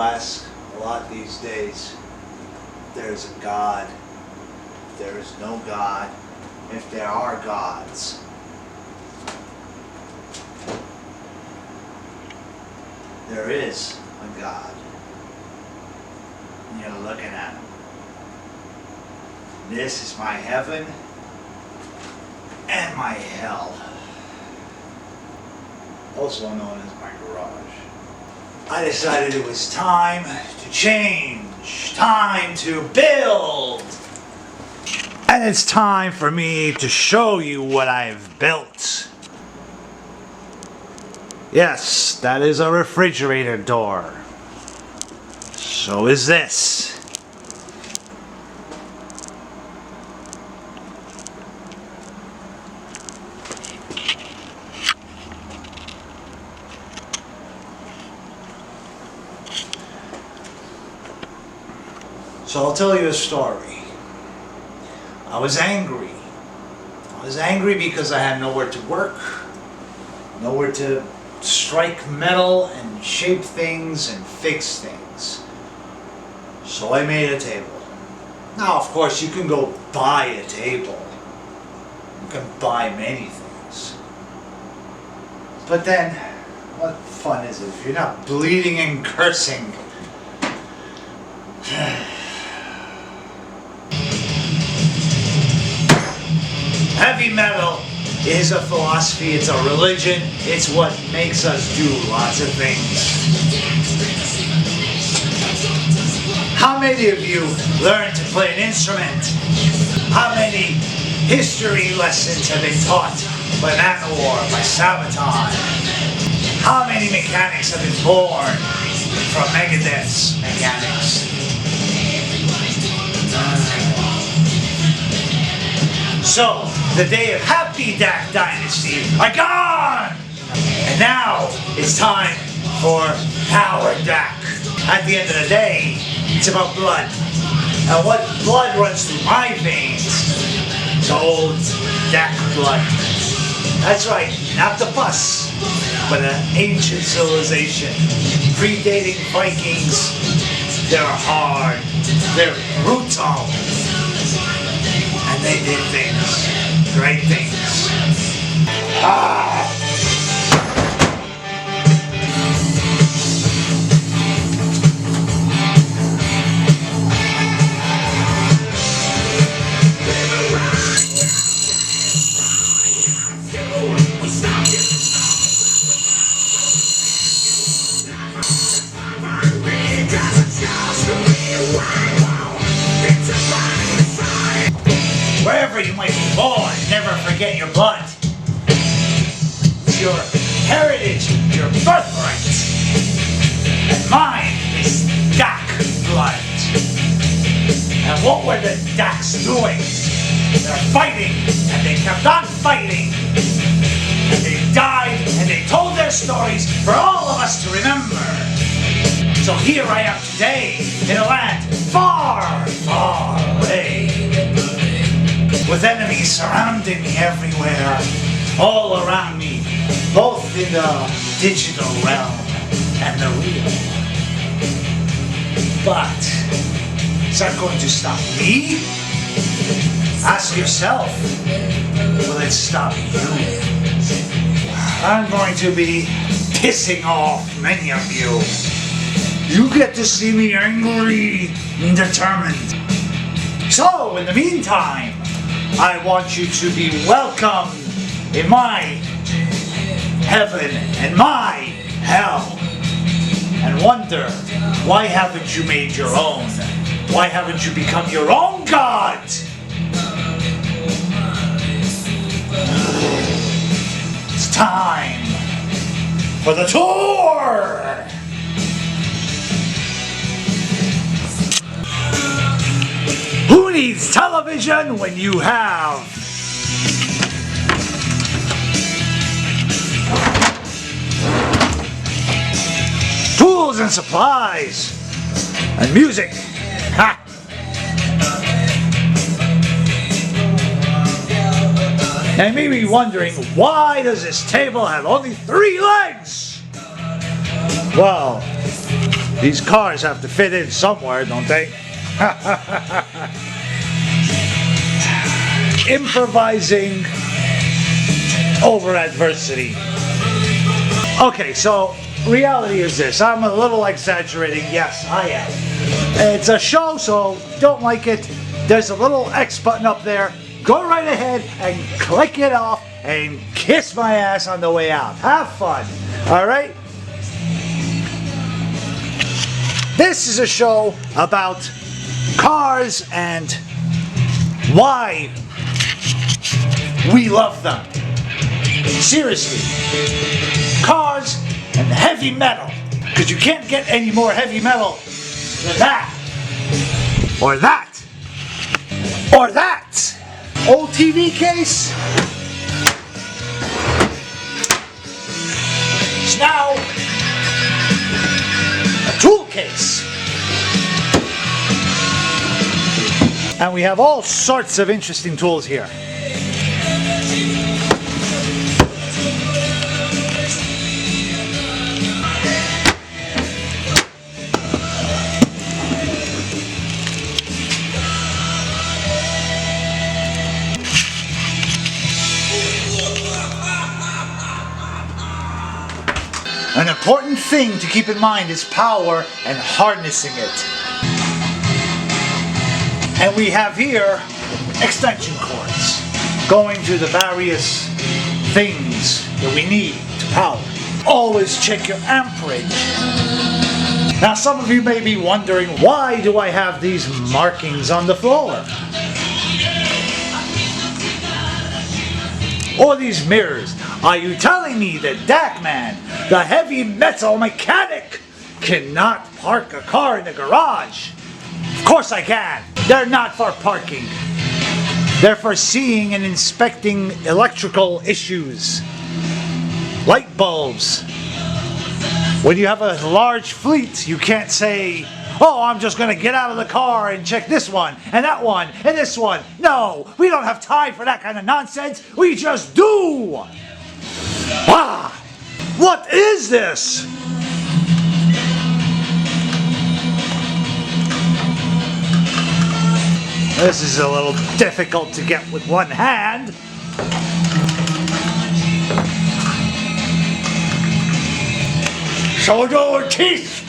ask a lot these days, if there's a God, if there is no God, if there are gods. There is a God. And you're looking at him. This is my heaven and my hell. Also known as my garage. I decided it was time to change, time to build. And it's time for me to show you what I've built. Yes, that is a refrigerator door. So is this. So I'll tell you a story. I was angry. I was angry because I had nowhere to work, nowhere to strike metal and shape things and fix things. So I made a table. Now, of course, you can go buy a table. You can buy many things. But then, what fun is it if you're not bleeding and cursing? Heavy metal is a philosophy, it's a religion, it's what makes us do lots of things. How many of you learned to play an instrument? How many history lessons have been taught by Manowar, by Sabotage? How many mechanics have been born from Megadeth's mechanics? So, the day of Happy Dak Dynasty are gone! And now, it's time for Power Dak. At the end of the day, it's about blood. And what blood runs through my veins? It's old Dak blood. That's right, not the bus, but an ancient civilization. Predating Vikings. They're hard. They're brutal. And they did things, great things. Wherever you might be born, never forget your blood. It's your heritage, your birthright. And mine is Dak blood. And what were the Daks doing? They're fighting, and they kept on fighting. And they died, and they told their stories for all of us to remember. So here I am today, in a land far, far away. With enemies surrounding me everywhere, all around me, both in the digital realm and the real. But, is that going to stop me? Ask yourself, will it stop you? I'm going to be pissing off many of you. You get to see me angry and determined. So, in the meantime, I want you to be welcome in my heaven and my hell. And wonder, why haven't you made your own? Why haven't you become your own God? It's time for the tour! Who needs television when you have tools and supplies and music? Ha! Now you may be wondering, why does this table have only 3 legs? Well, These cars have to fit in somewhere, don't they? Improvising over adversity. Okay, so reality is this. I'm a little exaggerating. Yes, I am. It's a show, so don't like it. There's a little X button up there. Go right ahead and click it off and kiss my ass on the way out. Have fun. All right? This is a show about cars and why we love them. Seriously. Cars and heavy metal. Because you can't get any more heavy metal than that. Or that. Or that. Old TV case. It's now a tool case. And we have all sorts of interesting tools here. An important thing to keep in mind is power and harnessing it. And we have here extension cords going to the various things that we need to power. Always check your amperage. Now some of you may be wondering, why do I have these markings on the floor? Or these mirrors? Are you telling me that Dakman, the heavy metal mechanic, cannot park a car in the garage? Of course I can. They're not for parking. They're for seeing and inspecting electrical issues. Light bulbs. When you have a large fleet, you can't say, oh, I'm just going to get out of the car and check this one, and that one, and this one. No, we don't have time for that kind of nonsense. We just do. Ah, what is this? This is a little difficult to get with one hand. Show your teeth.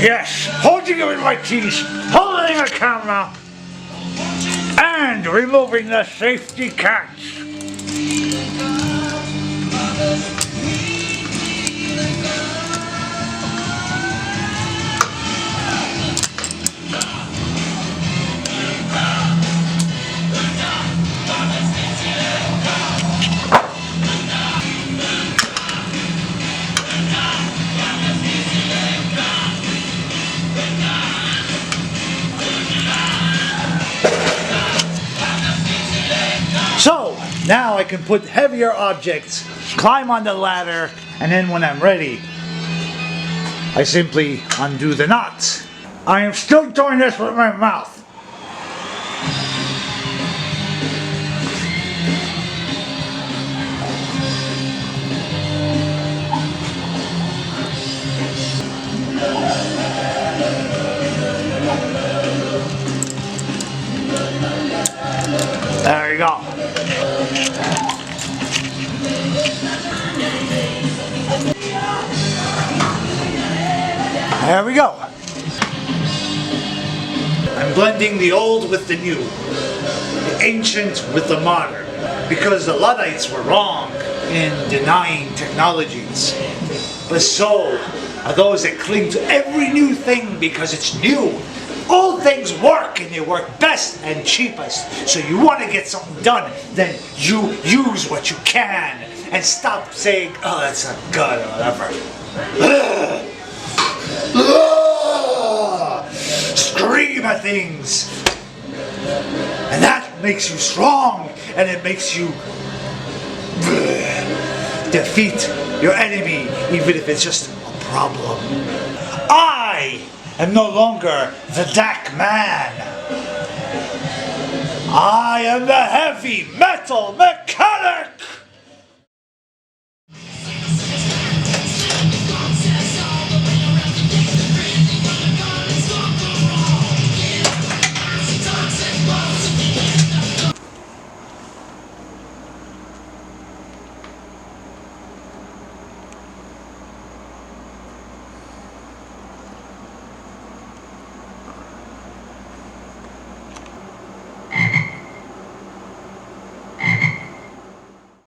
Yes, holding it with my teeth, holding a camera, and removing the safety catch. So, now I can put heavier objects, climb on the ladder, and then when I'm ready, I simply undo the knots. I am still doing this with my mouth. There you go. There we go. I'm blending the old with the new, the ancient with the modern, because the Luddites were wrong in denying technologies. But so are those that cling to every new thing because it's new. Old things work, and they work best and cheapest. So you want to get something done, then you use what you can and stop saying, oh, that's not good or whatever. Scream at things. And that makes you strong, and it makes you defeat your enemy, even if it's just a problem. I am no longer the Dak Man. I am the heavy metal mechanic!